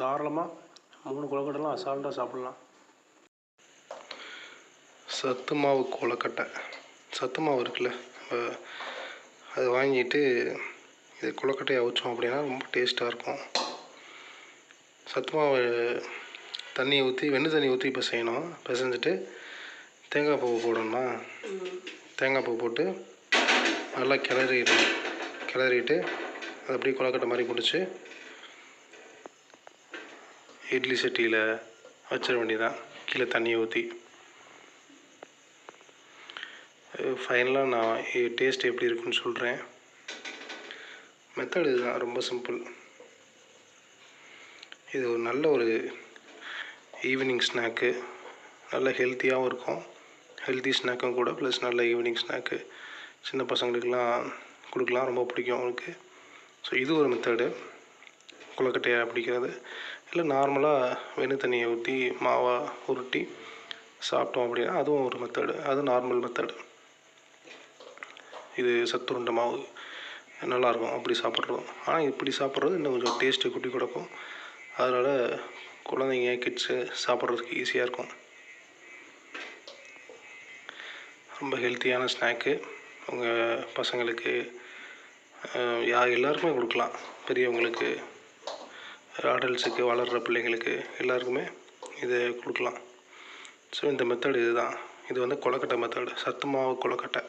தாராளமாக 3 கொழுக்கட்டைலாம் அசால்ட்டாக சாப்பிட்லாம். சத்து மாவு கொழுக்கட்டை. சத்து மாவு இருக்குல்ல, அதை வாங்கிட்டு இது கொழுக்கட்டையை அவிச்சோம் அப்படின்னா ரொம்ப டேஸ்ட்டாக இருக்கும். சத்து மாவு தண்ணியை ஊற்றி வெண்ணெய் தண்ணி ஊற்றி இப்போ செய்யணும். பிசைஞ்சிட்டு தேங்காய் பூ போடணுமா, தேங்காய் பூ போட்டு நல்லா கிளறிட்டு அது அப்படியே கொழுக்கட்டை மாதிரி பிடிச்சி இட்லி சட்டியில் வச்சிட வேண்டியதான், கீழே தண்ணியை ஊற்றி. ஃபைனலாக நான் டேஸ்ட் எப்படி இருக்குன்னு சொல்கிறேன். மெத்தட் இதுதான், ரொம்ப சிம்பிள். இது ஒரு நல்ல ஒரு ஈவினிங் ஸ்நாக்கு, நல்ல ஹெல்த்தியாகவும் இருக்கும். ஹெல்த்தி ஸ்நாக்கும் கூட, ப்ளஸ் நல்ல ஈவினிங் ஸ்நாக்கு. சின்ன பசங்களுக்கெலாம் கொடுக்கலாம், ரொம்ப பிடிக்கும் அவங்களுக்கு. ஸோ இது ஒரு மெத்தடு, கொழுக்கட்டையை பிடிக்கிறது. இல்லை நார்மலாக வெண்ணெய் தண்ணியை ஊற்றி மாவை உருட்டி சாப்பிட்டோம் அப்படின்னா அதுவும் ஒரு மெத்தடு, அது நார்மல் மெத்தடு. இது சத்துருண்டை மாவு நல்லாயிருக்கும் அப்படி சாப்பிட்றதும். ஆனால் இப்படி சாப்பிட்றது இன்னும் கொஞ்சம் டேஸ்ட்டு கூட்டி கொடுக்கும். அதனால் குழந்தைங்க கிட்ஸு சாப்பிட்றதுக்கு ஈஸியாக இருக்கும். ரொம்ப ஹெல்த்தியான ஸ்நாக்கு. உங்கள் பசங்களுக்கு எல்லாருக்குமே கொடுக்கலாம். பெரியவங்களுக்கு, அடல்ட்ஸுக்கு, வளர்கிற பிள்ளைங்களுக்கு எல்லாருக்குமே இதை கொடுக்கலாம். ஸோ இந்த மெத்தடு இதுதான். இது வந்து கொழுக்கட்டை மெத்தடு, சத்து மாவு கொழுக்கட்டை.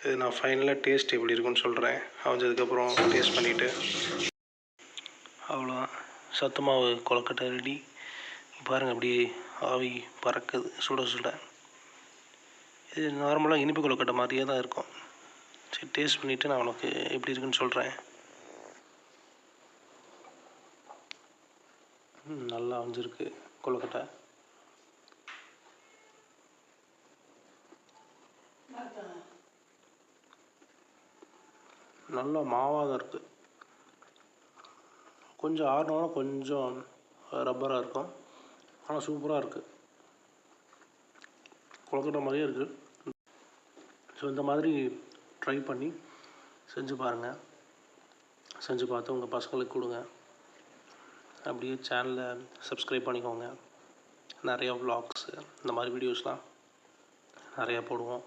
இது நான் ஃபைனலாக டேஸ்ட் எப்படி இருக்குன்னு சொல்கிறேன். அவஞ்சதுக்கப்புறம் டேஸ்ட் பண்ணிவிட்டு. அவ்வளோதான், சத்து மாவு கொழுக்கட்டை ரெடி. பாருங்கள் அப்படியே ஆவி பறக்குது சுட சுட. இது நார்மலாக இனிப்பு கொழுக்கட்டை மாதிரியே தான் இருக்கும். சரி, டேஸ்ட் பண்ணிவிட்டு நான் உனக்கு எப்படி இருக்குன்னு சொல்கிறேன். நல்லா அமைஞ்சிருக்கு கொழுக்கட்டை. நல்லா மாவாக தான் இருக்குது. கொஞ்சம் ஆறினோன்னா கொஞ்சம் ரப்பராக இருக்கும், ஆனால் சூப்பராக இருக்குது. கொழுக்கட்டை மாதிரியே இருக்குது. ஸோ இந்த மாதிரி ட்ரை பண்ணி செஞ்சு பாருங்கள். செஞ்சு பார்த்து உங்கள் பசங்களுக்கு கொடுங்க. அப்படியே சேனலை சப்ஸ்கிரைப் பண்ணிக்கோங்க. நிறையா வ்ளாக்ஸு இந்த மாதிரி வீடியோஸ்லாம் நிறையா போடுவோம்.